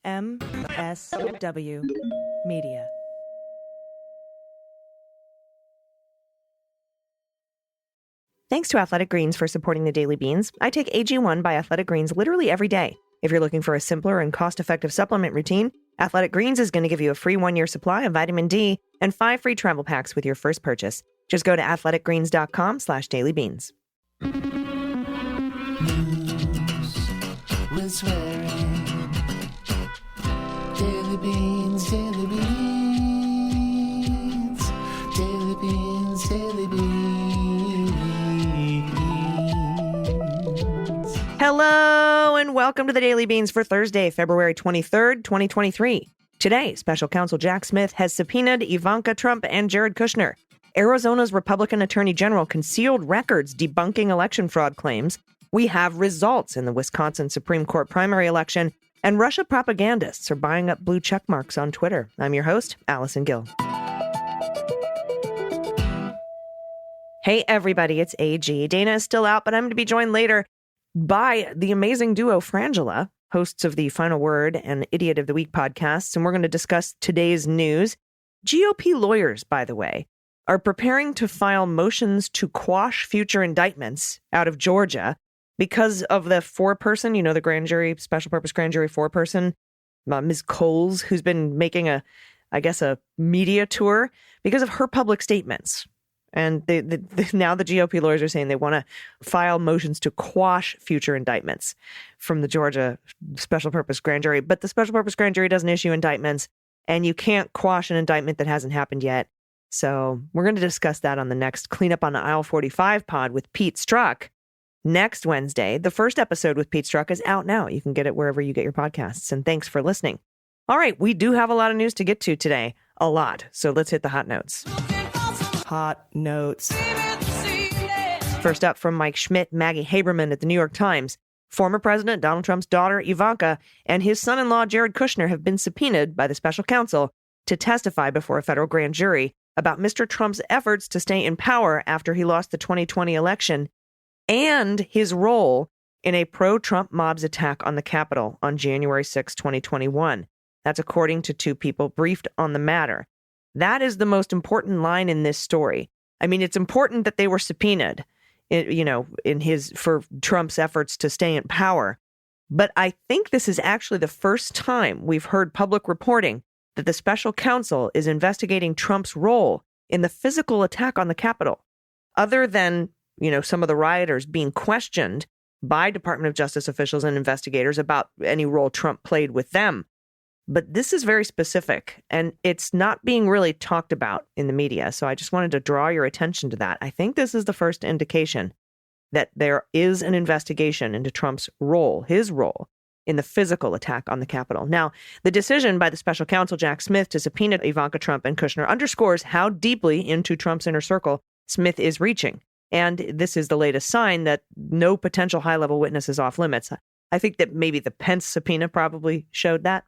MSW Media. Thanks to Athletic Greens for supporting the Daily Beans. I take AG1 by Athletic Greens literally every day. If you're looking for a simpler and cost-effective supplement routine, Athletic Greens is going to give you a free 1-year supply of vitamin D and 5 free travel packs with your first purchase. Just go to athleticgreens.com/dailybeans. News with swearing. Daily Beans, Daily Beans. Daily Beans, Daily Beans. Hello and welcome to the Daily Beans for Thursday, February 23rd, 2023. Today, Special Counsel Jack Smith has subpoenaed Ivanka Trump and Jared Kushner. Arizona's Republican Attorney General concealed records debunking election fraud claims. We have results in the Wisconsin Supreme Court primary election, and Russia propagandists are buying up blue check marks on Twitter. I'm your host, Allison Gill. Hey, everybody, it's AG. Dana is still out, but I'm going to be joined later by the amazing duo Frangela, hosts of the Final Word and Idiot of the Week podcasts, and we're going to discuss today's news. GOP lawyers, by the way, are preparing to file motions to quash future indictments out of Georgia because of the four-person, the grand jury, special purpose grand jury four-person, Ms. Coles, who's been making a media tour because of her public statements. And now the GOP lawyers are saying they want to file motions to quash future indictments from the Georgia special purpose grand jury. But the special purpose grand jury doesn't issue indictments, and you can't quash an indictment that hasn't happened yet. So we're going to discuss that on the next Cleanup on Aisle 45 pod with Pete Strzok next Wednesday. The first episode with Pete Strzok is out now. You can get it wherever you get your podcasts. And thanks for listening. All right, we do have a lot of news to get to today. A lot. So let's hit the hot notes. Hot notes. First up from Mike Schmidt, Maggie Haberman at the New York Times. Former President Donald Trump's daughter, Ivanka, and his son-in-law, Jared Kushner, have been subpoenaed by the special counsel to testify before a federal grand jury about Mr. Trump's efforts to stay in power after he lost the 2020 election and his role in a pro-Trump mob's attack on the Capitol on January 6, 2021. That's according to two people briefed on the matter. That is the most important line in this story. I mean, it's important that they were subpoenaed, for Trump's efforts to stay in power. But I think this is actually the first time we've heard public reporting that the special counsel is investigating Trump's role in the physical attack on the Capitol. Other than, some of the rioters being questioned by Department of Justice officials and investigators about any role Trump played with them. But this is very specific, and it's not being really talked about in the media. So I just wanted to draw your attention to that. I think this is the first indication that there is an investigation into Trump's role, his role, in the physical attack on the Capitol. Now, the decision by the special counsel, Jack Smith, to subpoena Ivanka Trump and Kushner underscores how deeply into Trump's inner circle Smith is reaching. And this is the latest sign that no potential high-level witness is off limits. I think that maybe the Pence subpoena probably showed that.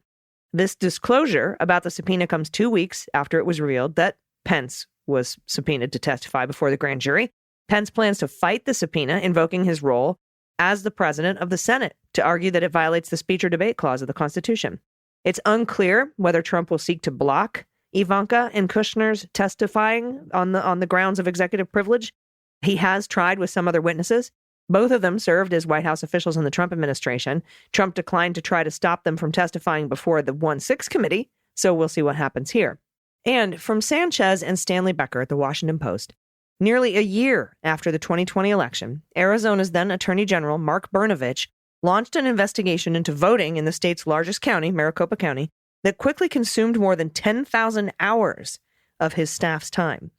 This disclosure about the subpoena comes 2 weeks after it was revealed that Pence was subpoenaed to testify before the grand jury. Pence plans to fight the subpoena, invoking his role as the president of the Senate to argue that it violates the speech or debate clause of the Constitution. It's unclear whether Trump will seek to block Ivanka and Kushner's testifying on the grounds of executive privilege. He has tried with some other witnesses. Both of them served as White House officials in the Trump administration. Trump declined to try to stop them from testifying before the 1-6 committee, so we'll see what happens here. And from Sanchez and Stanley Becker at the Washington Post, nearly a year after the 2020 election, Arizona's then Attorney General Mark Brnovich launched an investigation into voting in the state's largest county, Maricopa County, that quickly consumed more than 10,000 hours of his staff's time.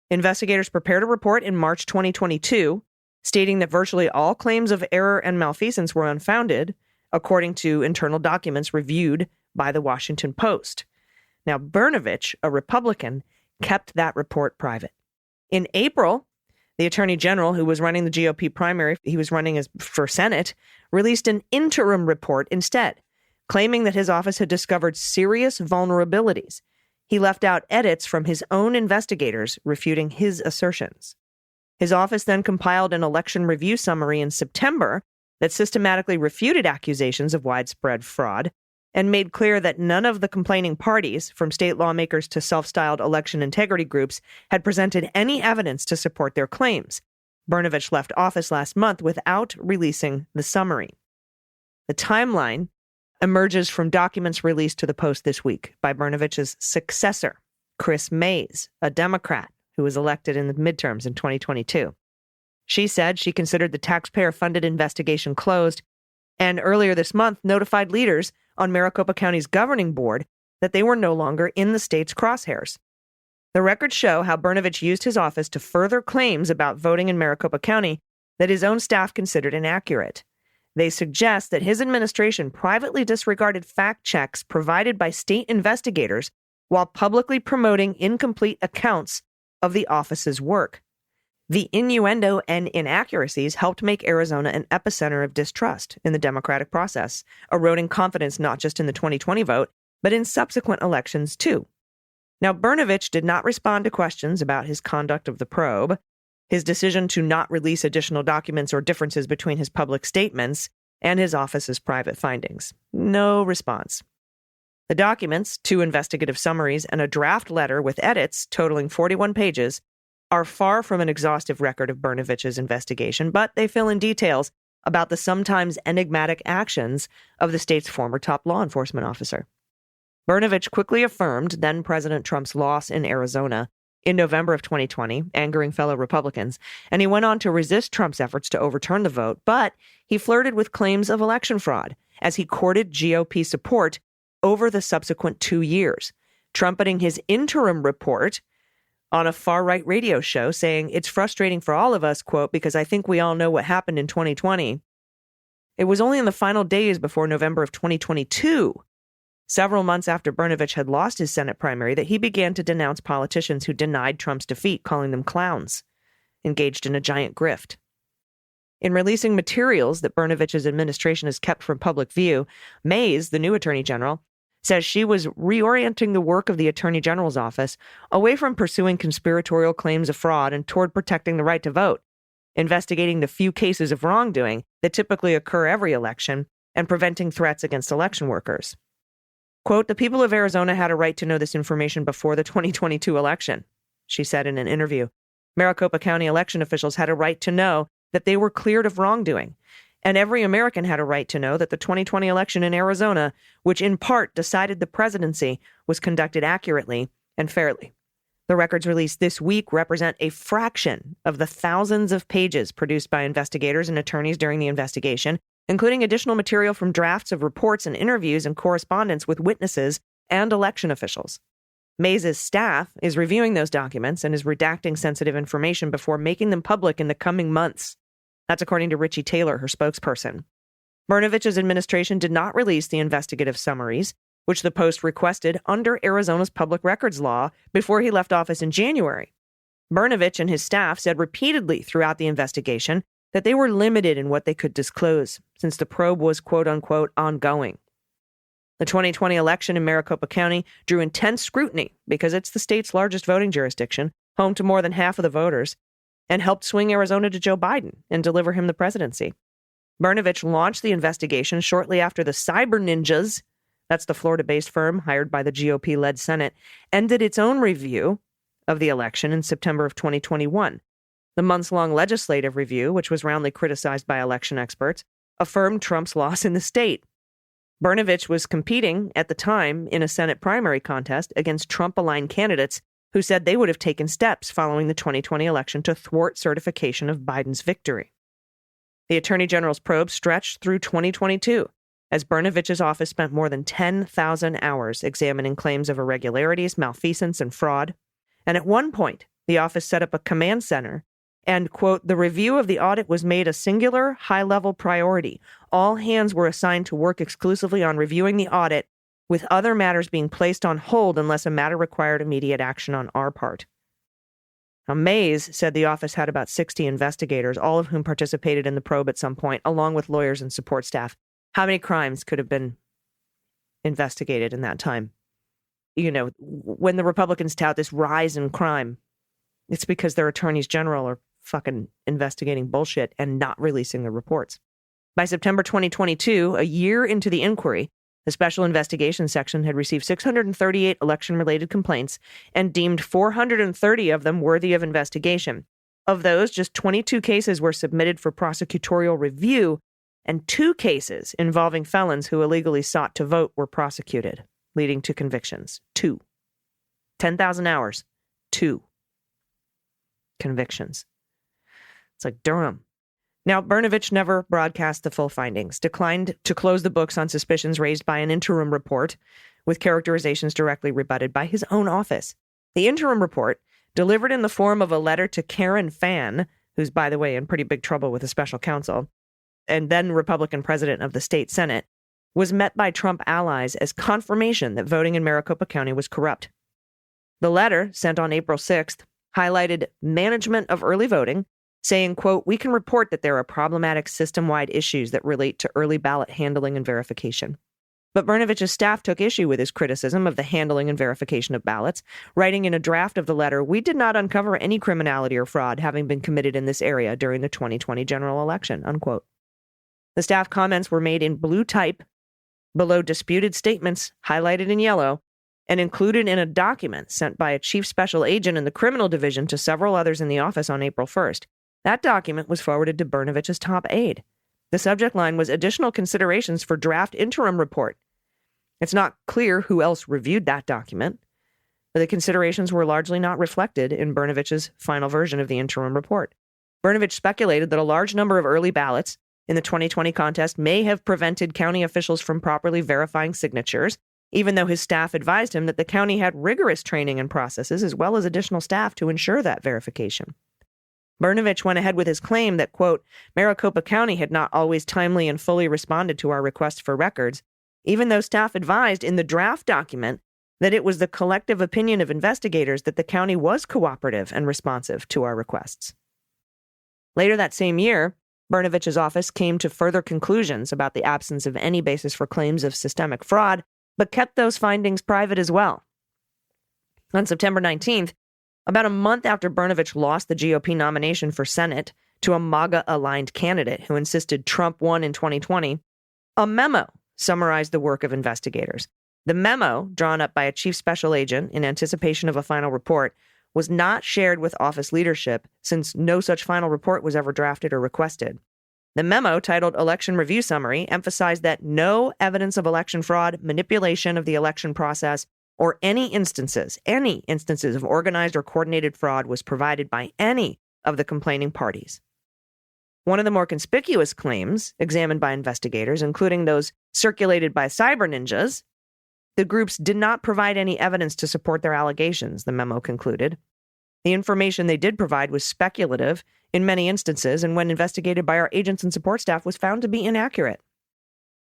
Investigators prepared a report in March 2022 stating that virtually all claims of error and malfeasance were unfounded, according to internal documents reviewed by the Washington Post. Now, Brnovich, a Republican, kept that report private. In April, the Attorney General, who was running the GOP primary, he was running for Senate, released an interim report instead, claiming that his office had discovered serious vulnerabilities. He left out edits from his own investigators refuting his assertions. His office then compiled an election review summary in September that systematically refuted accusations of widespread fraud. and made clear that none of the complaining parties, from state lawmakers to self-styled election integrity groups, had presented any evidence to support their claims. Brnovich left office last month without releasing the summary. The timeline emerges from documents released to the Post this week by Brnovich's successor, Chris Mays, a Democrat who was elected in the midterms in 2022. She said she considered the taxpayer-funded investigation closed, and earlier this month notified leaders on Maricopa County's governing board that they were no longer in the state's crosshairs. The records show how Brnovich used his office to further claims about voting in Maricopa County that his own staff considered inaccurate. They suggest that his administration privately disregarded fact checks provided by state investigators while publicly promoting incomplete accounts of the office's work. The innuendo and inaccuracies helped make Arizona an epicenter of distrust in the democratic process, eroding confidence not just in the 2020 vote, but in subsequent elections too. Now, Brnovich did not respond to questions about his conduct of the probe, his decision to not release additional documents or differences between his public statements and his office's private findings. No response. The documents, 2 investigative summaries, and a draft letter with edits totaling 41 pages are far from an exhaustive record of Brnovich's investigation, but they fill in details about the sometimes enigmatic actions of the state's former top law enforcement officer. Brnovich quickly affirmed then-President Trump's loss in Arizona in November of 2020, angering fellow Republicans, and he went on to resist Trump's efforts to overturn the vote, but he flirted with claims of election fraud as he courted GOP support over the subsequent 2 years, trumpeting his interim report on a far-right radio show, saying, "It's frustrating for all of us," quote, "because I think we all know what happened in 2020. It was only in the final days before November of 2022, several months after Brnovich had lost his Senate primary, that he began to denounce politicians who denied Trump's defeat, calling them clowns, engaged in a giant grift. In releasing materials that Brnovich's administration has kept from public view, Mays, the new attorney general, says she was reorienting the work of the Attorney General's office away from pursuing conspiratorial claims of fraud and toward protecting the right to vote, investigating the few cases of wrongdoing that typically occur every election, and preventing threats against election workers. Quote, "The people of Arizona had a right to know this information before the 2022 election," she said in an interview. "Maricopa County election officials had a right to know that they were cleared of wrongdoing. And every American had a right to know that the 2020 election in Arizona, which in part decided the presidency, was conducted accurately and fairly." The records released this week represent a fraction of the thousands of pages produced by investigators and attorneys during the investigation, including additional material from drafts of reports and interviews and correspondence with witnesses and election officials. Mays' staff is reviewing those documents and is redacting sensitive information before making them public in the coming months. That's according to Richie Taylor, her spokesperson. Brnovich's administration did not release the investigative summaries, which the Post requested under Arizona's public records law before he left office in January. Brnovich and his staff said repeatedly throughout the investigation that they were limited in what they could disclose, since the probe was quote-unquote ongoing. The 2020 election in Maricopa County drew intense scrutiny because it's the state's largest voting jurisdiction, home to more than half of the voters, and helped swing Arizona to Joe Biden and deliver him the presidency. Brnovich launched the investigation shortly after the Cyber Ninjas, that's the Florida-based firm hired by the GOP-led Senate, ended its own review of the election in September of 2021. The months-long legislative review, which was roundly criticized by election experts, affirmed Trump's loss in the state. Brnovich was competing at the time in a Senate primary contest against Trump-aligned candidates who said they would have taken steps following the 2020 election to thwart certification of Biden's victory. The Attorney General's probe stretched through 2022, as Brnovich's office spent more than 10,000 hours examining claims of irregularities, malfeasance, and fraud. And at one point, the office set up a command center and, quote, "The review of the audit was made a singular, high-level priority. All hands were assigned to work exclusively on reviewing the audit, with other matters being placed on hold unless a matter required immediate action on our part." Now, Mays said the office had about 60 investigators, all of whom participated in the probe at some point, along with lawyers and support staff. How many crimes could have been investigated in that time? You know, when the Republicans tout this rise in crime, it's because their attorneys general are fucking investigating bullshit and not releasing the reports. By September 2022, a year into the inquiry, The Special Investigations Section had received 638 election-related complaints and deemed 430 of them worthy of investigation. Of those, just 22 cases were submitted for prosecutorial review, and 2 cases involving felons who illegally sought to vote were prosecuted, leading to convictions. 2. 10,000 hours. 2 convictions. It's like Durham. Now, Brnovich never broadcast the full findings, declined to close the books on suspicions raised by an interim report, with characterizations directly rebutted by his own office. The interim report, delivered in the form of a letter to Karen Fann, who's, by the way, in pretty big trouble with the special counsel, and then Republican president of the state Senate, was met by Trump allies as confirmation that voting in Maricopa County was corrupt. The letter, sent on April 6th, highlighted management of early voting, saying, quote, "We can report that there are problematic system-wide issues that relate to early ballot handling and verification." But Brnovich's staff took issue with his criticism of the handling and verification of ballots, writing in a draft of the letter, "We did not uncover any criminality or fraud having been committed in this area during the 2020 general election," unquote. The staff comments were made in blue type below disputed statements highlighted in yellow and included in a document sent by a chief special agent in the criminal division to several others in the office on April 1st. That document was forwarded to Brnovich's top aide. The subject line was additional considerations for draft interim report. It's not clear who else reviewed that document, but the considerations were largely not reflected in Brnovich's final version of the interim report. Brnovich speculated that a large number of early ballots in the 2020 contest may have prevented county officials from properly verifying signatures, even though his staff advised him that the county had rigorous training and processes as well as additional staff to ensure that verification. Brnovich went ahead with his claim that, quote, "Maricopa County had not always timely and fully responded to our request for records, even though staff advised in the draft document that it was the collective opinion of investigators that the county was cooperative and responsive to our requests." Later that same year, Brnovich's office came to further conclusions about the absence of any basis for claims of systemic fraud, but kept those findings private as well. On September 19th, about a month after Brnovich lost the GOP nomination for Senate to a MAGA-aligned candidate who insisted Trump won in 2020, a memo summarized the work of investigators. The memo, drawn up by a chief special agent in anticipation of a final report, was not shared with office leadership since no such final report was ever drafted or requested. The memo, titled Election Review Summary, emphasized that no evidence of election fraud, manipulation of the election process, or any instances of organized or coordinated fraud was provided by any of the complaining parties. One of the more conspicuous claims examined by investigators, including those circulated by cyber ninjas, the groups did not provide any evidence to support their allegations, the memo concluded. The information they did provide was speculative in many instances, and when investigated by our agents and support staff, was found to be inaccurate.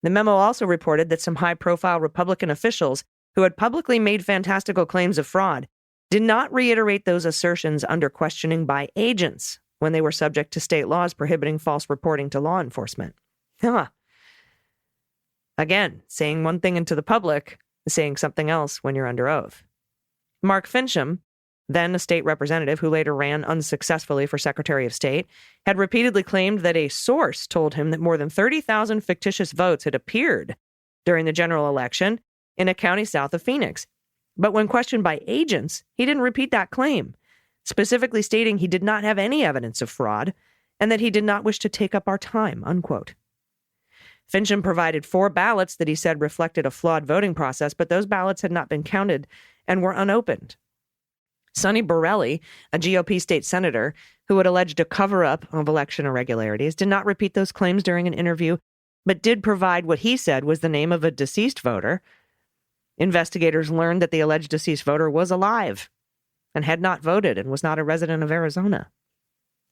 The memo also reported that some high-profile Republican officials who had publicly made fantastical claims of fraud did not reiterate those assertions under questioning by agents when they were subject to state laws prohibiting false reporting to law enforcement. Again, saying one thing into the public, saying something else when you're under oath. Mark Fincham, then a state representative who later ran unsuccessfully for Secretary of State, had repeatedly claimed that a source told him that more than 30,000 fictitious votes had appeared during the general election in a county south of Phoenix. But when questioned by agents, he didn't repeat that claim, specifically stating he did not have any evidence of fraud and that he did not wish to take up our time, unquote. Fincham provided 4 ballots that he said reflected a flawed voting process, but those ballots had not been counted and were unopened. Sonny Borelli, a GOP state senator who had alleged a cover-up of election irregularities, did not repeat those claims during an interview, but did provide what he said was the name of a deceased voter. Investigators learned that the alleged deceased voter was alive and had not voted and was not a resident of Arizona.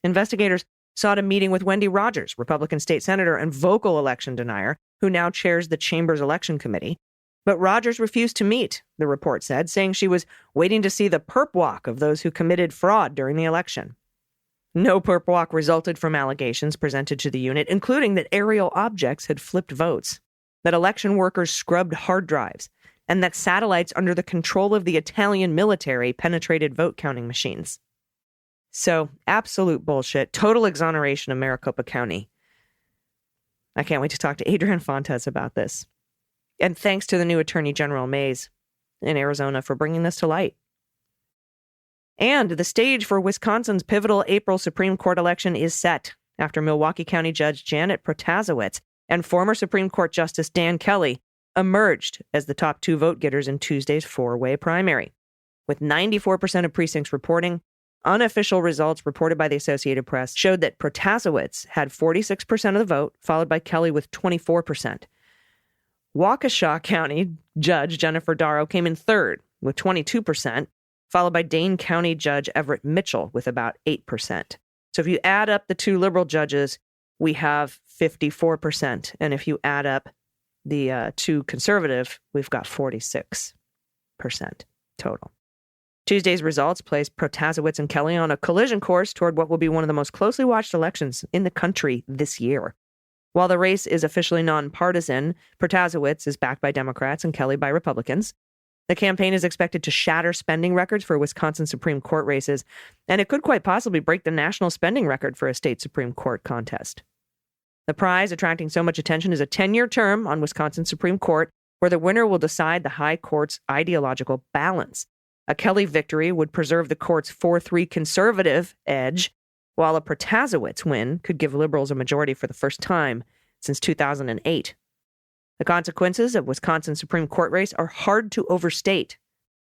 Investigators sought a meeting with Wendy Rogers, Republican state senator and vocal election denier, who now chairs the chamber's election committee. But Rogers refused to meet, the report said, saying she was waiting to see the perp walk of those who committed fraud during the election. No perp walk resulted from allegations presented to the unit, including that aerial objects had flipped votes, that election workers scrubbed hard drives, and that satellites under the control of the Italian military penetrated vote counting machines. So, absolute bullshit, total exoneration of Maricopa County. I can't wait to talk to Adrian Fontes about this. And thanks to the new Attorney General Mays in Arizona for bringing this to light. And the stage for Wisconsin's pivotal April Supreme Court election is set after Milwaukee County Judge Janet Protasiewicz and former Supreme Court Justice Dan Kelly emerged as the top two vote-getters in Tuesday's four-way primary. With 94% of precincts reporting, unofficial results reported by the Associated Press showed that Protasiewicz had 46% of the vote, followed by Kelly with 24%. Waukesha County Judge Jennifer Darrow came in third with 22%, followed by Dane County Judge Everett Mitchell with about 8%. So if you add up the two liberal judges, we have 54%. And if you add up the two conservative, we've got 46% total. Tuesday's results placed Protasiewicz and Kelly on a collision course toward what will be one of the most closely watched elections in the country this year. While the race is officially nonpartisan, Protasiewicz is backed by Democrats and Kelly by Republicans. The campaign is expected to shatter spending records for Wisconsin Supreme Court races, and it could quite possibly break the national spending record for a state Supreme Court contest. The prize attracting so much attention is a 10-year term on Wisconsin Supreme Court, where the winner will decide the high court's ideological balance. A Kelly victory would preserve the court's 4-3 conservative edge, while a Protasiewicz win could give liberals a majority for the first time since 2008. The consequences of Wisconsin Supreme Court race are hard to overstate.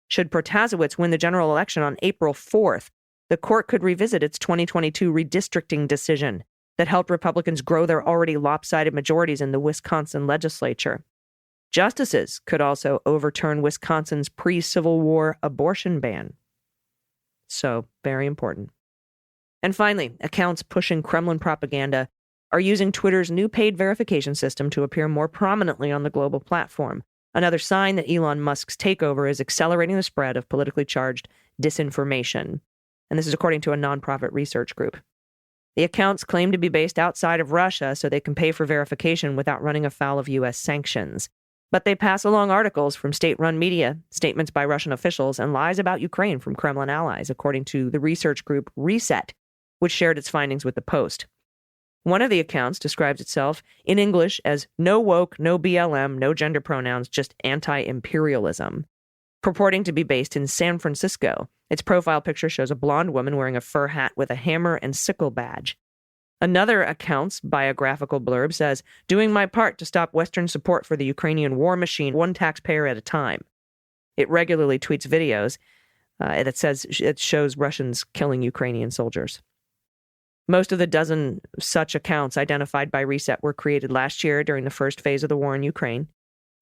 Should Protasiewicz win the general election on April 4th, the court could revisit its 2022 redistricting decision that helped Republicans grow their already lopsided majorities in the Wisconsin legislature. Justices could also overturn Wisconsin's pre-Civil War abortion ban. So, very important. And finally, accounts pushing Kremlin propaganda are using Twitter's new paid verification system to appear more prominently on the global platform. Another sign that Elon Musk's takeover is accelerating the spread of politically charged disinformation. And this is according to a nonprofit research group. The accounts claim to be based outside of Russia so they can pay for verification without running afoul of U.S. sanctions. But they pass along articles from state-run media, statements by Russian officials, and lies about Ukraine from Kremlin allies, according to the research group Reset, which shared its findings with the Post. One of the accounts describes itself in English as no woke, no BLM, no gender pronouns, just anti-imperialism. Purporting to be based in San Francisco, its profile picture shows a blonde woman wearing a fur hat with a hammer and sickle badge. Another account's biographical blurb says, doing my part to stop Western support for the Ukrainian war machine, one taxpayer at a time. It regularly tweets videos that says it shows Russians killing Ukrainian soldiers. Most of the dozen such accounts identified by Reset were created last year during the first phase of the war in Ukraine.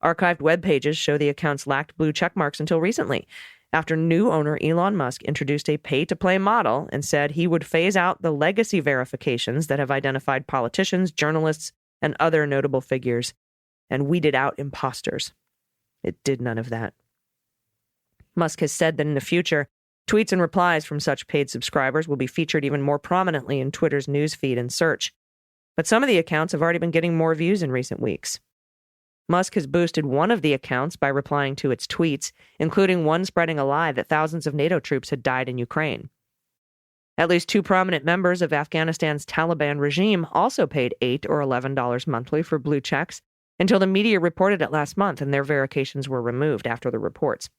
Archived web pages show the accounts lacked blue check marks until recently, after new owner Elon Musk introduced a pay-to-play model and said he would phase out the legacy verifications that have identified politicians, journalists, and other notable figures, and weeded out imposters. It did none of that. Musk has said that in the future, tweets and replies from such paid subscribers will be featured even more prominently in Twitter's newsfeed and search. But some of the accounts have already been getting more views in recent weeks. Musk has boosted one of the accounts by replying to its tweets, including one spreading a lie that thousands of NATO troops had died in Ukraine. At least two prominent members of Afghanistan's Taliban regime also paid $8 or $11 monthly for blue checks until the media reported it last month and their verifications were removed after the reports.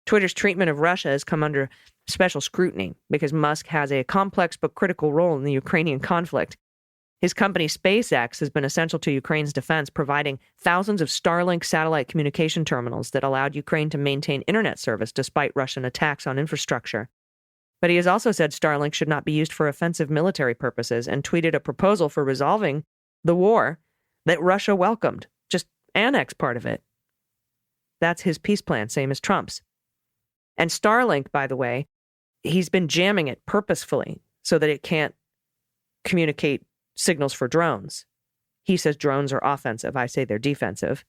Twitter's treatment of Russia has come under special scrutiny because Musk has a complex but critical role in the Ukrainian conflict. His company SpaceX has been essential to Ukraine's defense, providing thousands of Starlink satellite communication terminals that allowed Ukraine to maintain internet service despite Russian attacks on infrastructure. But he has also said Starlink should not be used for offensive military purposes and tweeted a proposal for resolving the war that Russia welcomed. Just annex part of it. That's his peace plan, same as Trump's. And Starlink, by the way, he's been jamming it purposefully so that it can't communicate signals for drones. He says drones are offensive. I say they're defensive.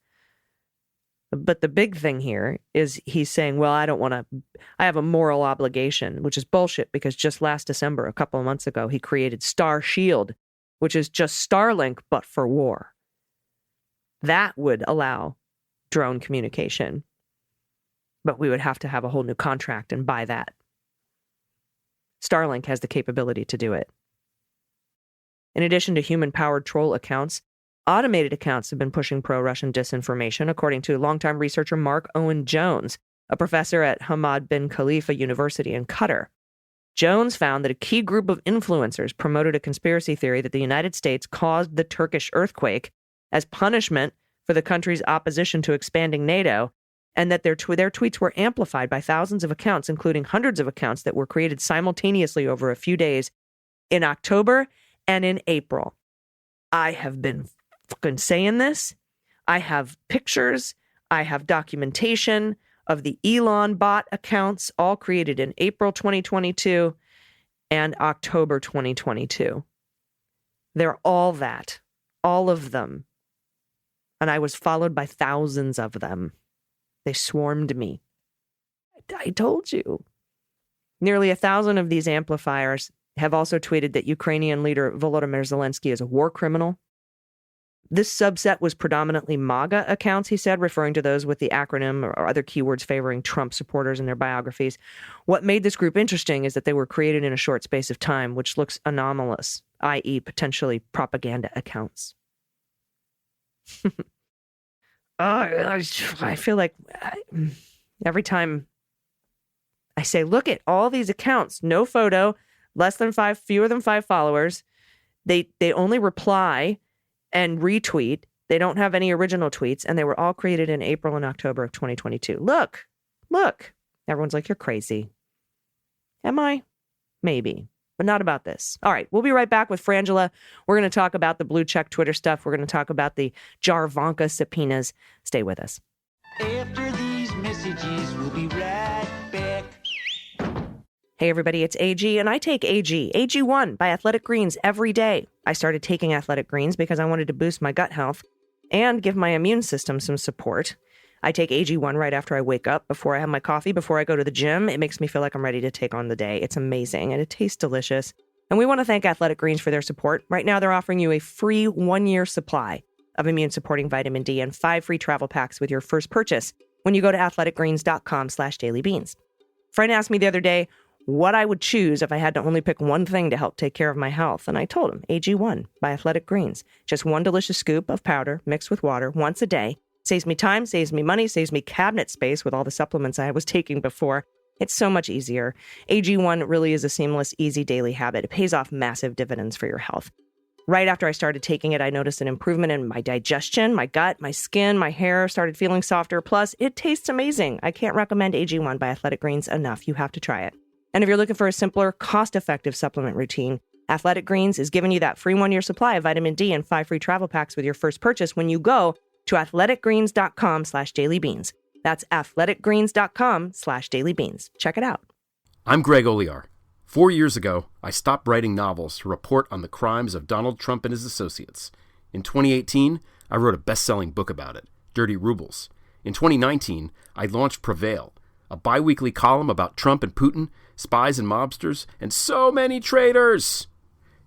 But the big thing here is he's saying, well, I have a moral obligation, which is bullshit because just last December, a couple of months ago, he created Star Shield, which is just Starlink, but for war. That would allow drone communication. But we would have to have a whole new contract and buy that. Starlink has the capability to do it. In addition to human-powered troll accounts, Automated accounts have been pushing pro-Russian disinformation, according to longtime researcher Mark Owen Jones, a professor at Hamad bin Khalifa University in Qatar. Jones found that a key group of influencers promoted a conspiracy theory that the United States caused the Turkish earthquake as punishment for the country's opposition to expanding NATO, and that their tweets were amplified by thousands of accounts, including hundreds of accounts that were created simultaneously over a few days in October and in April. I have been fucking saying this. I have pictures. I have documentation of the Elon bot accounts, all created in April 2022 and October 2022. They're all that, all of them. And I was followed by thousands of them. They swarmed me. I told you. Nearly 1,000 of these amplifiers have also tweeted that Ukrainian leader Volodymyr Zelensky is a war criminal. This subset was predominantly MAGA accounts, he said, referring to those with the acronym or other keywords favoring Trump supporters in their biographies. What made this group interesting is that they were created in a short space of time, which looks anomalous, i.e. potentially propaganda accounts. I feel like every time I say, look at all these accounts, no photo, fewer than 5 followers. They only reply and retweet. They don't have any original tweets, and they were all created in April and October of 2022. Look. Everyone's like, you're crazy. Am I? Maybe, but not about this. All right, we'll be right back with Frangela. We're going to talk about the blue check Twitter stuff. We're going to talk about the Javanka subpoenas. Stay with us. After these messages, we'll be right back. Hey everybody, it's AG, and I take AG1 by Athletic Greens every day. I started taking Athletic Greens because I wanted to boost my gut health and give my immune system some support. I take AG1 right after I wake up, before I have my coffee, before I go to the gym. It makes me feel like I'm ready to take on the day. It's amazing, and it tastes delicious. And we want to thank Athletic Greens for their support. Right now, they're offering you a free 1-year supply of immune-supporting vitamin D and 5 free travel packs with your first purchase when you go to athleticgreens.com/dailybeans. Friend asked me the other day what I would choose if I had to only pick one thing to help take care of my health. And I told him AG1 by Athletic Greens. Just one delicious scoop of powder mixed with water once a day. Saves me time, saves me money, saves me cabinet space with all the supplements I was taking before. It's so much easier. AG1 really is a seamless, easy daily habit. It pays off massive dividends for your health. Right after I started taking it, I noticed an improvement in my digestion, my gut, my skin, my hair started feeling softer. Plus, it tastes amazing. I can't recommend AG1 by Athletic Greens enough. You have to try it. And if you're looking for a simpler, cost-effective supplement routine, Athletic Greens is giving you that free 1-year supply of vitamin D and 5 free travel packs with your first purchase when you go to athleticgreens.com/dailybeans. That's athleticgreens.com/dailybeans. Check it out. I'm Greg Oliar. 4 years ago, I stopped writing novels to report on the crimes of Donald Trump and his associates. In 2018, I wrote a best-selling book about it, Dirty Rubles. In 2019, I launched Prevail, a bi-weekly column about Trump and Putin, spies and mobsters, and so many traitors.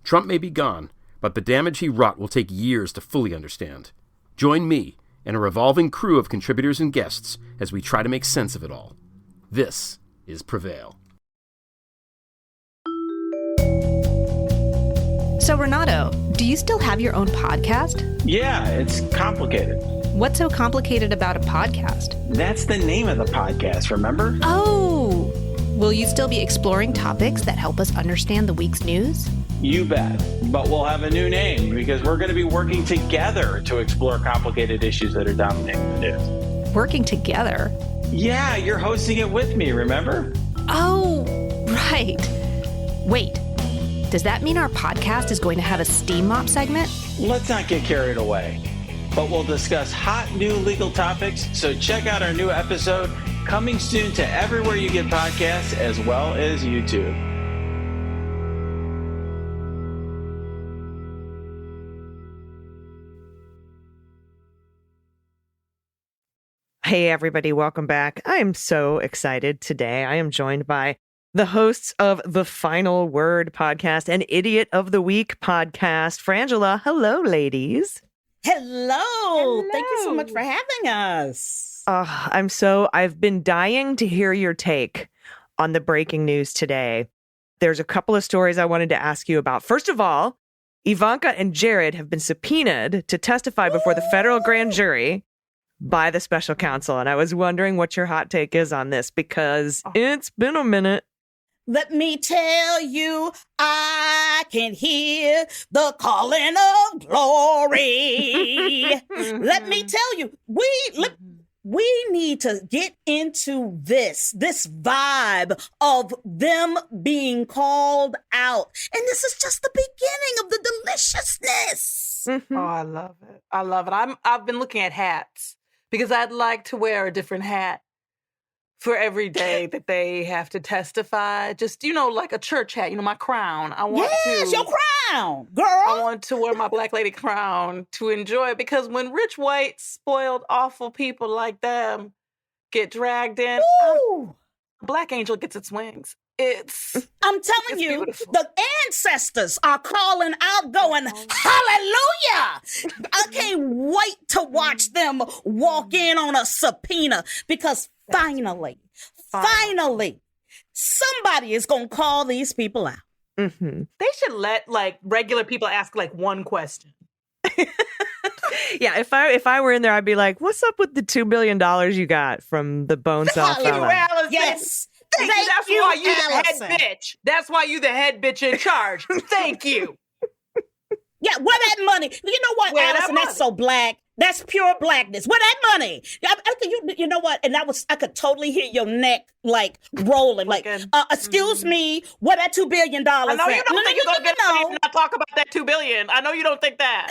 Trump may be gone, but the damage he wrought will take years to fully understand. Join me and a revolving crew of contributors and guests as we try to make sense of it all. This is Prevail. So, Renato, do you still have your own podcast? Yeah, it's complicated. What's so complicated about a podcast? That's the name of the podcast, remember? Oh! Will you still be exploring topics that help us understand the week's news? You bet. But we'll have a new name because we're going to be working together to explore complicated issues that are dominating the news. Working together? Yeah, you're hosting it with me, remember? Oh, right. Wait, does that mean our podcast is going to have a steam mop segment? Let's not get carried away. But we'll discuss hot new legal topics, so check out our new episode coming soon to everywhere you get podcasts as well as YouTube. Hey, everybody. Welcome back. I am so excited today. I am joined by the hosts of the Final Word podcast and Idiot of the Week podcast. Frangela, hello, ladies. Hello. Thank you so much for having us. I've been dying to hear your take on the breaking news today. There's a couple of stories I wanted to ask you about. First of all, Ivanka and Jared have been subpoenaed to testify before the federal grand jury by the special counsel. And I was wondering what your hot take is on this, because it's been a minute. Let me tell you, I can hear the calling of glory. Let me tell you, we need to get into this vibe of them being called out. And this is just the beginning of the deliciousness. Mm-hmm. Oh, I love it. I love it. I've been looking at hats because I'd like to wear a different hat for every day that they have to testify. Just, like a church hat, my crown. Yes, your crown, girl. I want to wear my black lady crown to enjoy it, because when rich, white, spoiled, awful people like them get dragged in, Black Angel gets its wings. I'm telling you, beautiful. The ancestors are calling out, going, hallelujah! I can't wait to watch them walk in on a subpoena, because finally, somebody is going to call these people out. Mm-hmm. They should let regular people ask one question. Yeah, if I were in there, I'd be like, "What's up with the $2 billion you got from the bone cell Thank you, fellow?" Allison. Yes. Thank you. That's you, why you Allison. the head bitch. That's why you the head bitch in charge. Thank you. Yeah, where that money? You know what, Where that Allison? That's so black. That's pure blackness. Where that money? You know what? And I could totally hear your neck rolling. Excuse me, where that $2 billion? I know you don't think you're gonna get paid and not talk about that $2 billion. I know you don't think that.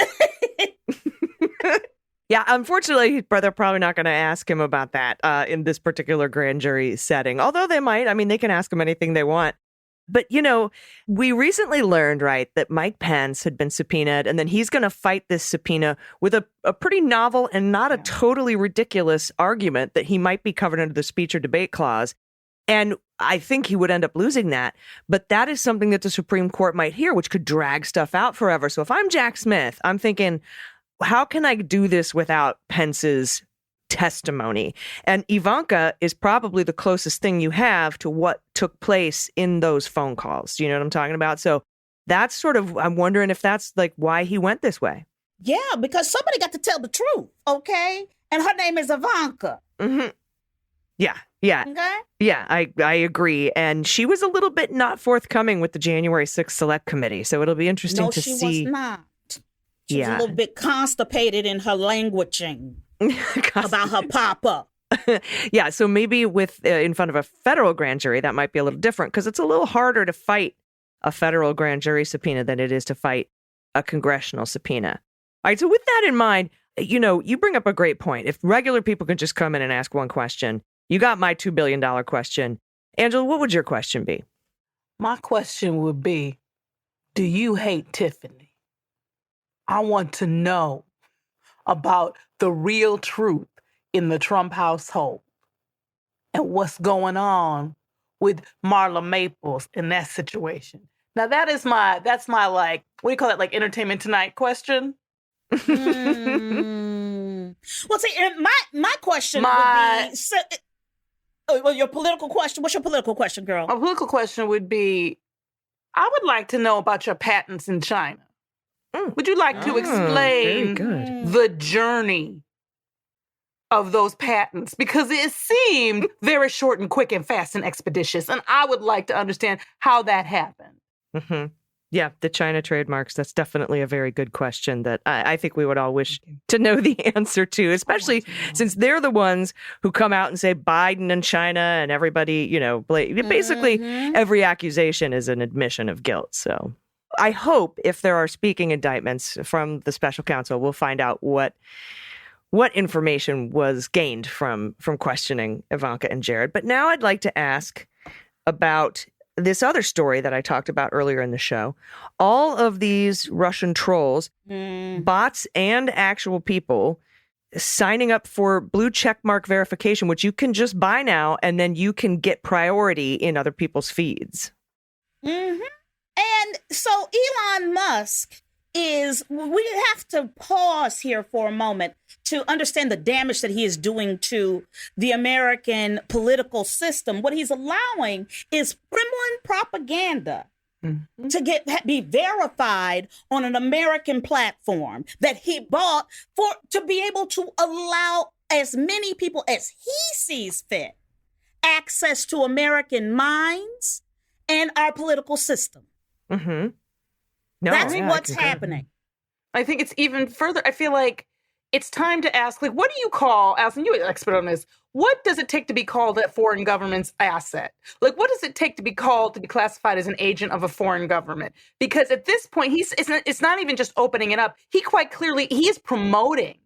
Yeah, unfortunately, they're probably not going to ask him about that in this particular grand jury setting. Although they might. I mean, they can ask him anything they want. But, we recently learned, right, that Mike Pence had been subpoenaed, and then he's going to fight this subpoena with a pretty novel and not a totally ridiculous argument that he might be covered under the speech or debate clause. And I think he would end up losing that. But that is something that the Supreme Court might hear, which could drag stuff out forever. So if I'm Jack Smith, I'm thinking, how can I do this without Pence's testimony? And Ivanka is probably the closest thing you have to what took place in those phone calls. Do you know what I'm talking about? So that's I'm wondering if that's why he went this way. Yeah, because somebody got to tell the truth, okay? And her name is Javanka. Mm-hmm. Yeah. Okay? Yeah, I agree. And she was a little bit not forthcoming with the January 6th Select Committee. So it'll be interesting to see. No, she was not. She was a little bit constipated in her languaging about her papa. Yeah, so maybe with in front of a federal grand jury, that might be a little different, because it's a little harder to fight a federal grand jury subpoena than it is to fight a congressional subpoena. All right, so with that in mind, you bring up a great point. If regular people can just come in and ask one question, you got my $2 billion question. Angela, what would your question be? My question would be, do you hate Tiffany? I want to know about the real truth in the Trump household and what's going on with Marla Maples in that situation. Now that's my what do you call it? Entertainment Tonight question? Well, see, my question would be, your political question. What's your political question, girl? My political question would be, I would like to know about your patents in China. Would you like to explain the journey of those patents? Because it seemed very short and quick and fast and expeditious. And I would like to understand how that happened. Mm-hmm. Yeah, the China trademarks, that's definitely a very good question that I think we would all wish to know the answer to, especially since they're the ones who come out and say Biden and China and everybody, basically every accusation is an admission of guilt. So I hope if there are speaking indictments from the special counsel, we'll find out what information was gained from questioning Ivanka and Jared. But now I'd like to ask about this other story that I talked about earlier in the show. All of these Russian trolls, bots and actual people, signing up for blue checkmark verification, which you can just buy now, and then you can get priority in other people's feeds. Mm-hmm. And so Elon Musk we have to pause here for a moment to understand the damage that he is doing to the American political system. What he's allowing is Kremlin propaganda to be verified on an American platform that he bought to be able to allow as many people as he sees fit access to American minds and our political system. No, That's what's happening. I think it's even further. I feel like it's time to ask, like, what do you call, Allison, you're an expert on this, what does it take to be called a foreign government's asset? Like, what does it take to be called, to be classified as an agent of a foreign government? Because at this point, it's not even just opening it up. He quite clearly, he is promoting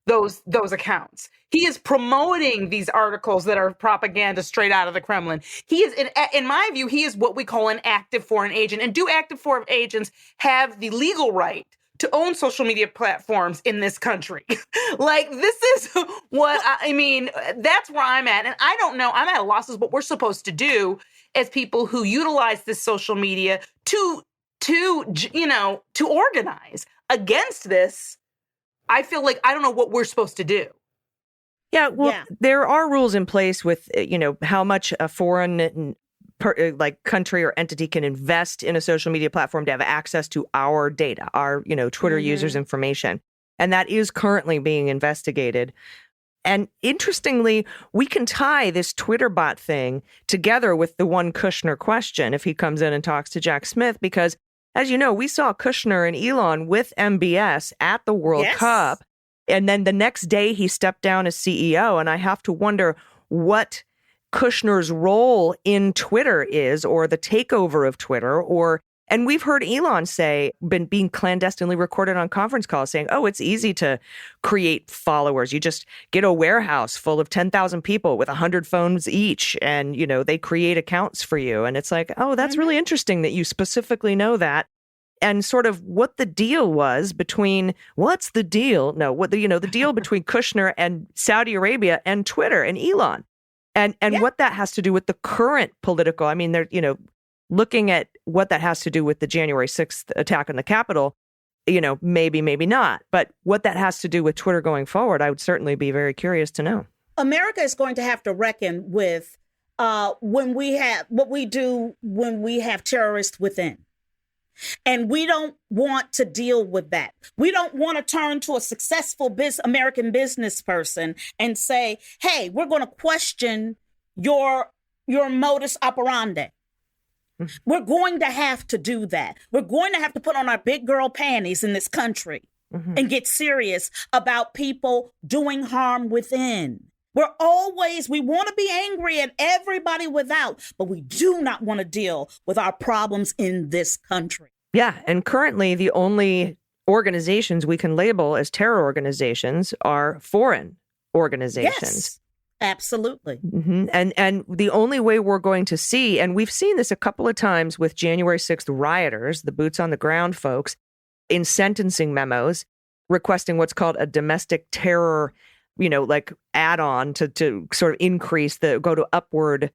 those accounts. He is promoting these articles that are propaganda straight out of the Kremlin. He is, in my view, he is what we call an active foreign agent. And do active foreign agents have the legal right to own social media platforms in this country? Like, this is what I mean. That's where I'm at. And I don't know. I'm at a loss as what we're supposed to do as people who utilize this social media to organize against this. I feel like I don't know what we're supposed to do. Yeah, well, there are rules in place with, how much a foreign country or entity can invest in a social media platform to have access to our data, our, Twitter users' information. And that is currently being investigated. And interestingly, we can tie this Twitter bot thing together with the one Kushner question if he comes in and talks to Jack Smith, because as you know, we saw Kushner and Elon with MBS at the World Cup. And then the next day he stepped down as CEO. And I have to wonder what Kushner's role in Twitter is, or the takeover of Twitter, and we've heard Elon say, being clandestinely recorded on conference calls saying, oh, it's easy to create followers. You just get a warehouse full of 10,000 people with 100 phones each, and, they create accounts for you. And it's like, oh, that's really interesting that you specifically know that. And sort of what the deal was between, the deal between Kushner and Saudi Arabia and Twitter and Elon. And what that has to do with the current political, I mean, they're, looking at what that has to do with the January 6th attack on the Capitol, maybe, maybe not. But what that has to do with Twitter going forward, I would certainly be very curious to know. America is going to have to reckon with when we have terrorists within. And we don't want to deal with that. We don't want to turn to a successful American business person and say, hey, we're going to question your modus operandi. We're going to have to do that. We're going to have to put on our big girl panties in this country and get serious about people doing harm within. We want to be angry at everybody without, but we do not want to deal with our problems in this country. Yeah. And currently the only organizations we can label as terror organizations are foreign organizations. Yes. Absolutely. And the only way we're going to see, and we've seen this a couple of times with January 6th rioters, the boots on the ground folks, in sentencing memos, requesting what's called a domestic terror, add-on to sort of increase go to upward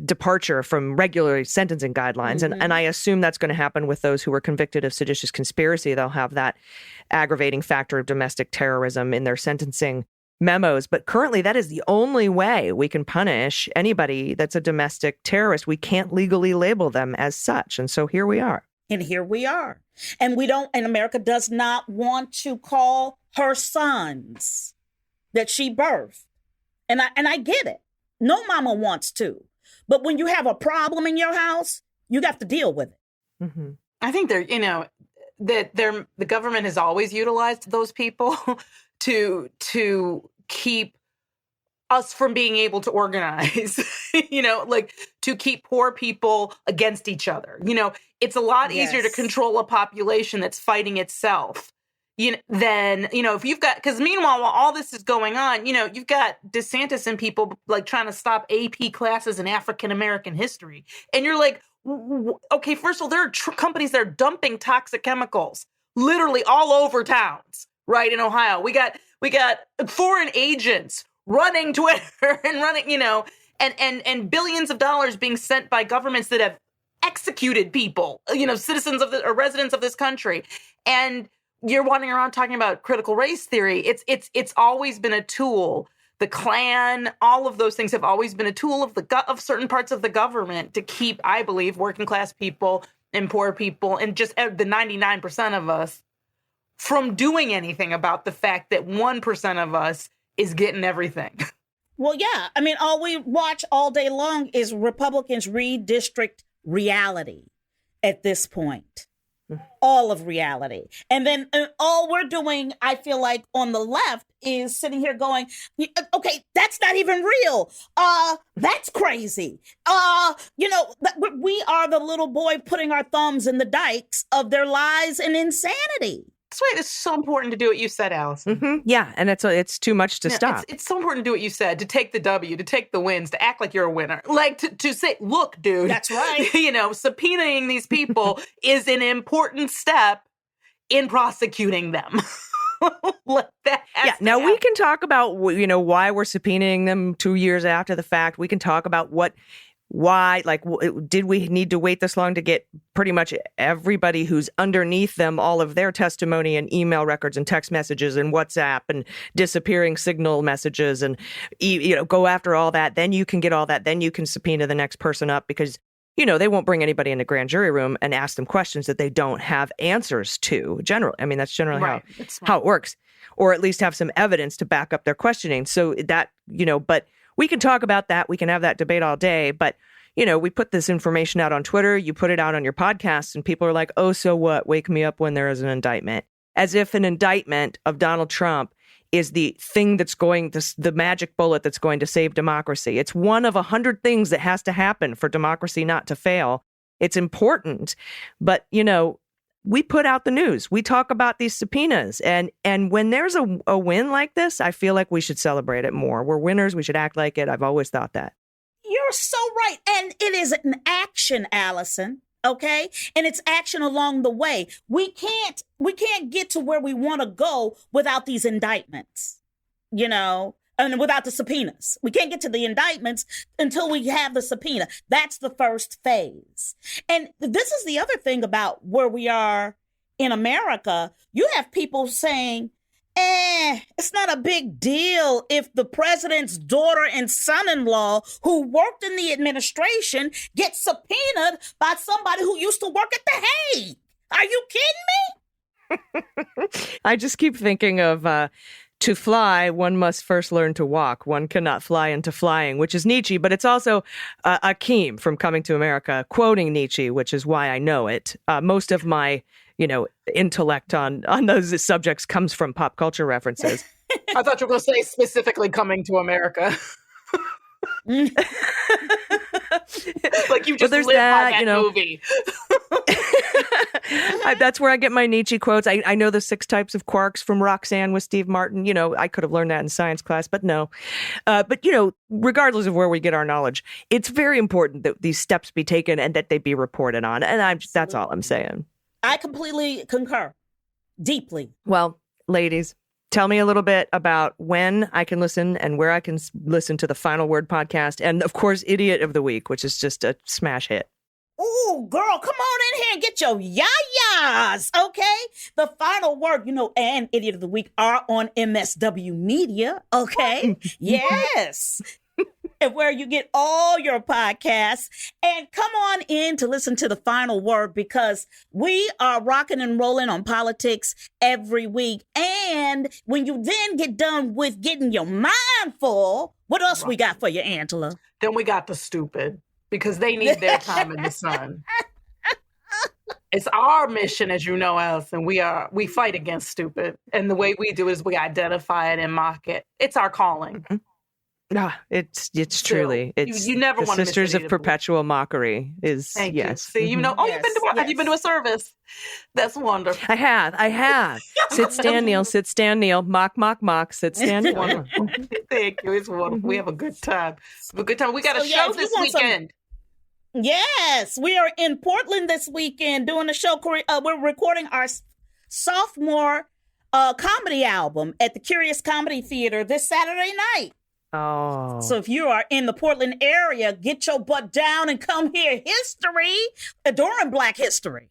departure from regular sentencing guidelines. And I assume that's going to happen with those who were convicted of seditious conspiracy. They'll have that aggravating factor of domestic terrorism in their sentencing memos. But currently, that is the only way we can punish anybody that's a domestic terrorist. We can't legally label them as such. And so here we are. And here we are. And America does not want to call her sons that she birthed. And I get it. No mama wants to. But when you have a problem in your house, you have to deal with it. I think the government has always utilized those people to keep us from being able to organize, to keep poor people against each other. It's a lot easier to control a population that's fighting itself than, if you've got, because meanwhile, while all this is going on, you've got DeSantis and people like trying to stop AP classes in African-American history. And you're like, okay, first of all, there are companies that are dumping toxic chemicals literally all over towns, right? In Ohio, we got foreign agents running Twitter and running, and billions of dollars being sent by governments that have executed people, citizens of or residents of this country. And you're wandering around talking about critical race theory. It's always been a tool. The Klan, all of those things have always been a tool of certain parts of the government to keep, I believe, working class people and poor people and just the 99% of us from doing anything about the fact that 1% of us is getting everything. Well, yeah. I mean, all we watch all day long is Republicans redistrict reality at this point. All of reality. And then all we're doing, I feel like, on the left is sitting here going, okay, that's not even real. That's crazy. We are the little boy putting our thumbs in the dikes of their lies and insanity. That's why it's so important to do what you said, Allison. Mm-hmm. Yeah, and it's too much to stop. It's so important to do what you said, to take the W, to take the wins, to act like you're a winner. Like to say, look, dude. That's right. Subpoenaing these people is an important step in prosecuting them. Now we can talk about, why we're subpoenaing them 2 years after the fact. We can talk about why, did we need to wait this long to get pretty much everybody who's underneath them, all of their testimony and email records and text messages and WhatsApp and disappearing signal messages and, go after all that. Then you can get all that. Then you can subpoena the next person up because, they won't bring anybody in the grand jury room and ask them questions that they don't have answers to. Generally, I mean, that's generally how it works, or at least have some evidence to back up their questioning. So that, but we can talk about that. We can have that debate all day. But, we put this information out on Twitter. You put it out on your podcast and people are like, oh, so what? Wake me up when there is an indictment. As if an indictment of Donald Trump is the thing that's the magic bullet that's going to save democracy. It's one of 100 things that has to happen for democracy not to fail. It's important. But, we put out the news. We talk about these subpoenas. And when there's a win like this, I feel like we should celebrate it more. We're winners. We should act like it. I've always thought that. You're so right. And it is an action, Allison. Okay. And it's action along the way. We can't get to where we want to go without these indictments, and without the subpoenas. We can't get to the indictments until we have the subpoena. That's the first phase. And this is the other thing about where we are in America. You have people saying, it's not a big deal if the president's daughter and son-in-law who worked in the administration get subpoenaed by somebody who used to work at the Hague. Are you kidding me? I just keep thinking of to fly, one must first learn to walk. One cannot fly into flying, which is Nietzsche, but it's also Akeem from Coming to America, quoting Nietzsche, which is why I know it. Most of my intellect on those subjects comes from pop culture references. I thought you were going to say specifically Coming to America. Like you just lived by that movie. That's where I get my Nietzsche quotes. I know the 6 types of quarks from Roxanne with Steve Martin. I could have learned that in science class, but no. But regardless of where we get our knowledge, it's very important that these steps be taken and that they be reported on. And that's all I'm saying. I completely concur. Deeply. Well, ladies, tell me a little bit about when I can listen and where I can listen to the Final Word podcast. And, of course, Idiot of the Week, which is just a smash hit. Ooh, girl, come on in here and get your yayas, okay? The Final Word, and Idiot of the Week are on MSW Media, okay? Yes. And where you get all your podcasts. And come on in to listen to the Final Word because we are rocking and rolling on politics every week. And when you then get done with getting your mind full, what else we got for you, Angela? Then we got the stupid because they need their time in the sun. It's our mission, as you know, Allison. We fight against stupid. And the way we do is we identify it and mock it. It's our calling. Mm-hmm. It's truly you never want to miss Sisters of Perpetual Mockery is Thank yes. You. See, have you been to a service? That's wonderful. I have. Sit, stand, kneel. Sit, stand, kneel. Mock, mock, mock. Sit, stand, kneel. Thank you. It's wonderful. We have a good time. We got a show this weekend. Yes, we are in Portland this weekend doing a show. We're recording our sophomore comedy album at the Curious Comedy Theater this Saturday night. Oh. So if you are in the Portland area, get your butt down and come hear history during Black History.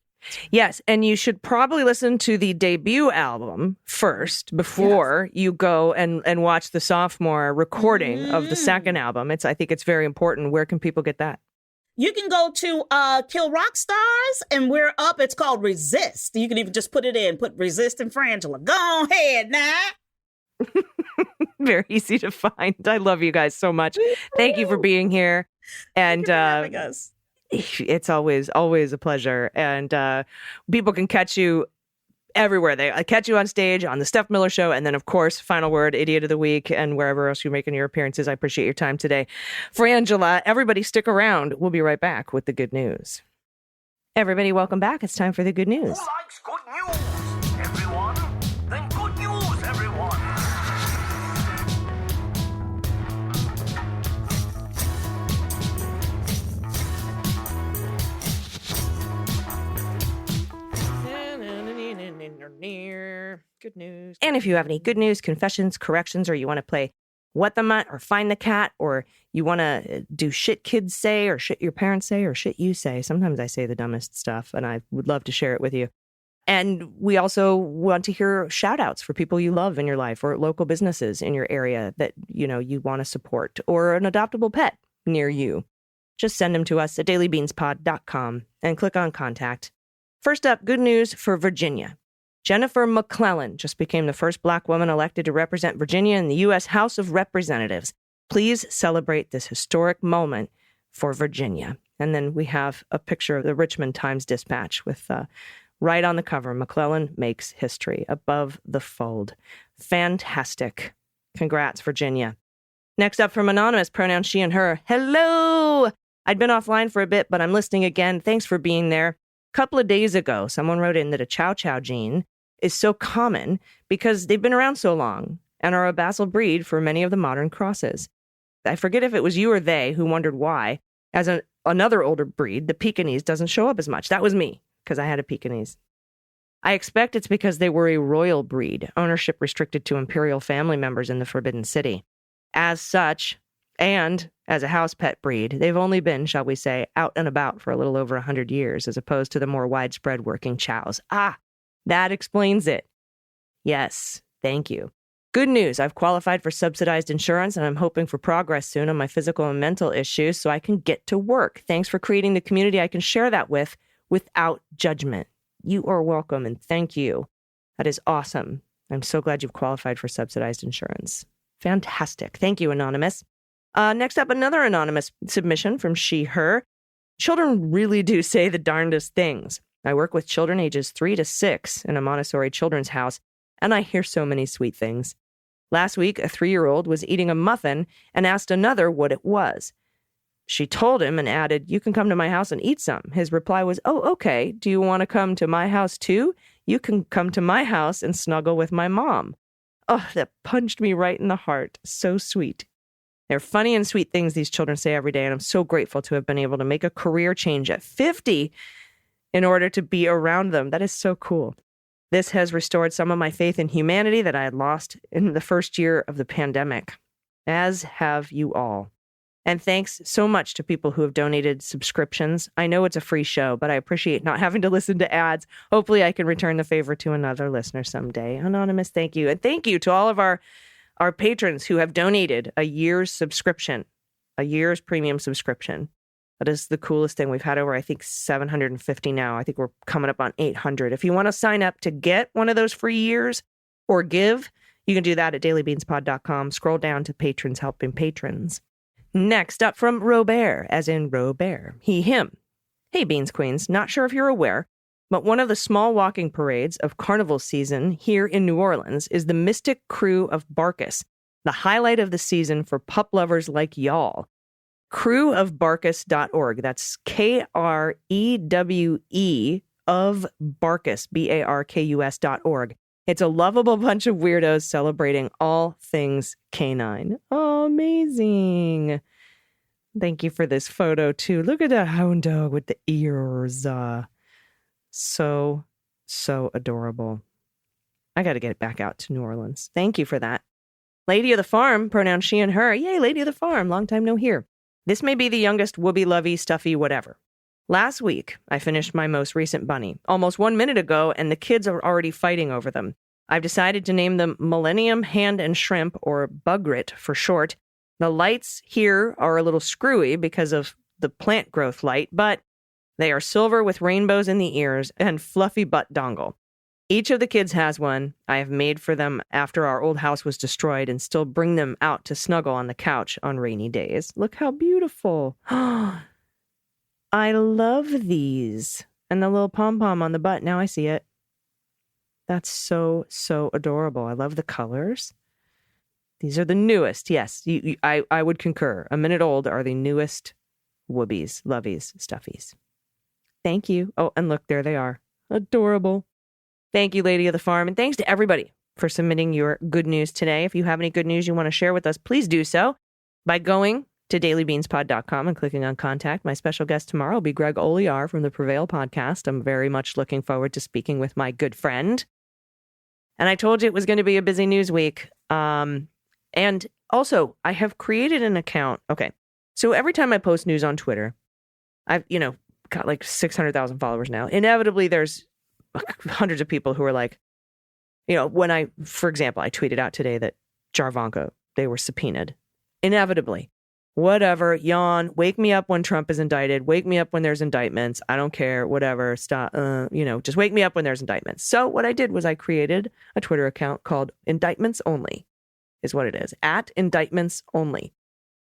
Yes, and you should probably listen to the debut album first before you go and watch the sophomore recording of the second album. I think it's very important. Where can people get that? You can go to Kill Rock Stars, and we're up. It's called Resist. You can even just put it in. Put Resist and Frangela. Go ahead now. Very easy to find. I love you guys so much. Thank you for being here. And Thank you for having us. It's always a pleasure. And people can catch you everywhere. They catch you on stage, on the Steph Miller Show, and then, of course, Final Word, Idiot of the Week, and wherever else you're making your appearances. I appreciate your time today. Frangela, everybody stick around. We'll be right back with the good news. Everybody, welcome back. It's time for the good news. Who likes good news, everyone? Then good news, everyone. Good news. And if you have any good news, confessions, corrections, or you want to play What the Mutt or Find the Cat, or you want to do shit kids say or shit your parents say or shit you say. Sometimes I say the dumbest stuff, and I would love to share it with you. And we also want to hear shout outs for people you love in your life or local businesses in your area that, you know, you want to support, or an adoptable pet near you. Just send them to us at dailybeanspod.com and click on contact. First up, good news for Virginia. Jennifer McClellan just became the first Black woman elected to represent Virginia in the U.S. House of Representatives. Please celebrate this historic moment for Virginia. And then we have a picture of the Richmond Times-Dispatch with right on the cover, McClellan makes history above the fold. Fantastic. Congrats, Virginia. Next up from Anonymous, pronouns she and her. Hello! I'd been offline for a bit, but I'm listening again. Thanks for being there. A couple of days ago, someone wrote in that a Chow Chow gene is so common because they've been around so long and are a basal breed for many of the modern crosses. I forget if it was you or they who wondered why, as another older breed, the Pekingese, doesn't show up as much. That was me, because I had a Pekingese. I expect it's because they were a royal breed, ownership restricted to imperial family members in the Forbidden City. As such, and as a house pet breed, they've only been, shall we say, out and about for a little over 100 years, as opposed to the more widespread working chows. Ah, that explains it. Yes, thank you. Good news, I've qualified for subsidized insurance, and I'm hoping for progress soon on my physical and mental issues so I can get to work. Thanks for creating the community I can share that with without judgment. You are welcome, and thank you. That is awesome. I'm so glad you've qualified for subsidized insurance. Fantastic. Thank you, Anonymous. Next up, another anonymous submission from she, her. Children really do say the darndest things. I work with children ages 3 to 6 in a Montessori children's house, and I hear so many sweet things. Last week, a 3-year-old was eating a muffin and asked another what it was. She told him and added, "You can come to my house and eat some." His reply was, "Oh, okay. Do you want to come to my house too? You can come to my house and snuggle with my mom." Oh, that punched me right in the heart. So sweet. They're funny and sweet things these children say every day, and I'm so grateful to have been able to make a career change at 50 in order to be around them. That is so cool. This has restored some of my faith in humanity that I had lost in the first year of the pandemic, as have you all. And thanks so much to people who have donated subscriptions. I know it's a free show, but I appreciate not having to listen to ads. Hopefully I can return the favor to another listener someday. Anonymous, thank you. And thank you to all of our patrons who have donated a year's subscription, a year's premium subscription. That is the coolest thing. We've had over, I think, 750 now. I think we're coming up on 800. If you want to sign up to get one of those free years or give, you can do that at dailybeanspod.com. Scroll down to patrons helping patrons. Next up from Robert, as in Robert, he, him. Hey, Beans Queens, not sure if you're aware, but one of the small walking parades of carnival season here in New Orleans is the Mystic Crew of Barkus, the highlight of the season for pup lovers like y'all. Crewofbarkus.org. That's Krewe of Barkus, BARKUS.org. It's a lovable bunch of weirdos celebrating all things canine. Oh, amazing. Thank you for this photo, too. Look at that hound dog with the ears. So adorable. I got to get it back out to New Orleans. Thank you for that. Lady of the Farm, pronouns she and her. Yay, Lady of the Farm. Long time no hear. This may be the youngest whoopee lovey, stuffy, whatever. Last week, I finished my most recent bunny, almost 1 minute ago, and the kids are already fighting over them. I've decided to name them Millennium Hand and Shrimp, or Bugrit for short. The lights here are a little screwy because of the plant growth light, but they are silver with rainbows in the ears and fluffy butt dongle. Each of the kids has one. I have made for them after our old house was destroyed and still bring them out to snuggle on the couch on rainy days. Look how beautiful. I love these. And the little pom-pom on the butt. Now I see it. That's so, so adorable. I love the colors. These are the newest. Yes, I would concur. A minute old are the newest whoobies, lovies, stuffies. Thank you. Oh, and look, there they are. Adorable. Thank you, Lady of the Farm. And thanks to everybody for submitting your good news today. If you have any good news you want to share with us, please do so by going to dailybeanspod.com and clicking on contact. My special guest tomorrow will be Greg Olear from the Prevail podcast. I'm very much looking forward to speaking with my good friend. And I told you it was going to be a busy news week. And also, I have created an account. Okay. So every time I post news on Twitter, I've, got like 600,000 followers now. Inevitably, there's hundreds of people who are like, when for example, I tweeted out today that Javanka, they were subpoenaed. Inevitably. Whatever, yawn, wake me up when Trump is indicted, wake me up when there's indictments, I don't care, whatever, stop, just wake me up when there's indictments. So what I did was I created a Twitter account called Indictments Only, is what it is, @indictments_only.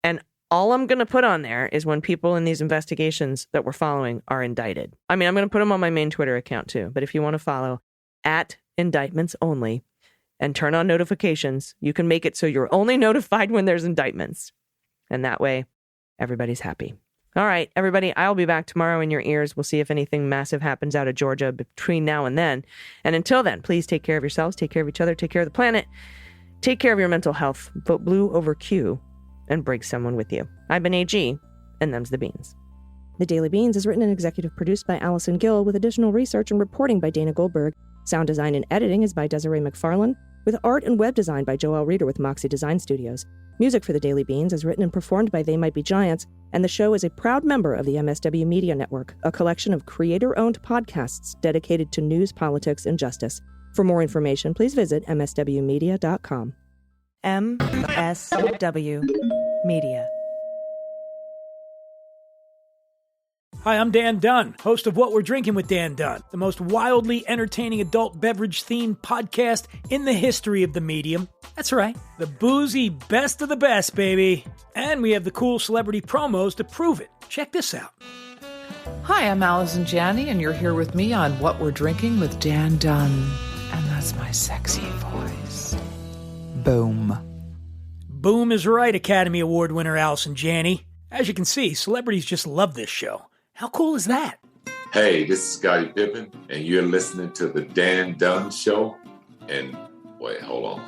And all I'm going to put on there is when people in these investigations that we're following are indicted. I mean, I'm going to put them on my main Twitter account too, but if you want to follow @indictments_only and turn on notifications, you can make it so you're only notified when there's indictments. And that way, everybody's happy. All right, everybody, I'll be back tomorrow in your ears. We'll see if anything massive happens out of Georgia between now and then. And until then, please take care of yourselves, take care of each other, take care of the planet, take care of your mental health, vote blue over Q, and bring someone with you. I've been AG, and them's the beans. The Daily Beans is written and executive produced by Allison Gill, with additional research and reporting by Dana Goldberg. Sound design and editing is by Desiree McFarlane, with art and web design by Joelle Reeder with Moxie Design Studios. Music for The Daily Beans is written and performed by They Might Be Giants, and the show is a proud member of the MSW Media Network, a collection of creator-owned podcasts dedicated to news, politics, and justice. For more information, please visit mswmedia.com. MSW Media. Hi, I'm Dan Dunn, host of What We're Drinking with Dan Dunn, the most wildly entertaining adult beverage-themed podcast in the history of the medium. That's right, the boozy best of the best, baby. And we have the cool celebrity promos to prove it. Check this out. Hi, I'm Allison Janney, and you're here with me on What We're Drinking with Dan Dunn. And that's my sexy voice. Boom. Boom is right, Academy Award winner Allison Janney. As you can see, celebrities just love this show. How cool is that? Hey, this is Scottie Pippen, and you're listening to The Dan Dunn Show. And wait, hold on.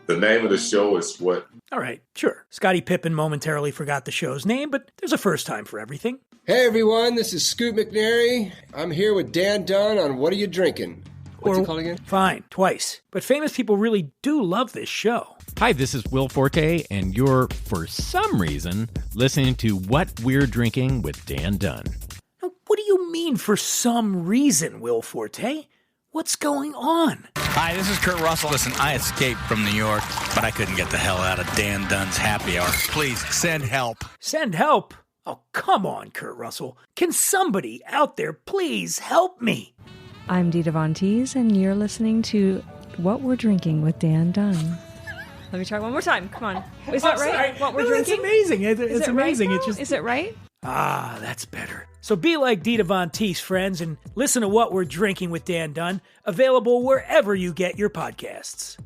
The name of the show is what? All right, sure. Scottie Pippen momentarily forgot the show's name, but there's a first time for everything. Hey, everyone, this is Scoot McNairy. I'm here with Dan Dunn on What Are You Drinking? What's it called again? Fine, twice. But famous people really do love this show. Hi, this is Will Forte, and you're, for some reason, listening to What We're Drinking with Dan Dunn. Now, what do you mean, for some reason, Will Forte? What's going on? Hi, this is Kurt Russell. Listen, I escaped from New York, but I couldn't get the hell out of Dan Dunn's happy hour. Please, send help. Send help? Oh, come on, Kurt Russell. Can somebody out there please help me? I'm Dita Von Teese, and you're listening to What We're Drinking with Dan Dunn. Let me try one more time. Come on. Is that right? Sorry. What we're No, drinking? It's amazing. It's Is it amazing. Right, It's just... Is it right? Ah, that's better. So be like Dita Von Teese, friends, and listen to What We're Drinking with Dan Dunn, available wherever you get your podcasts.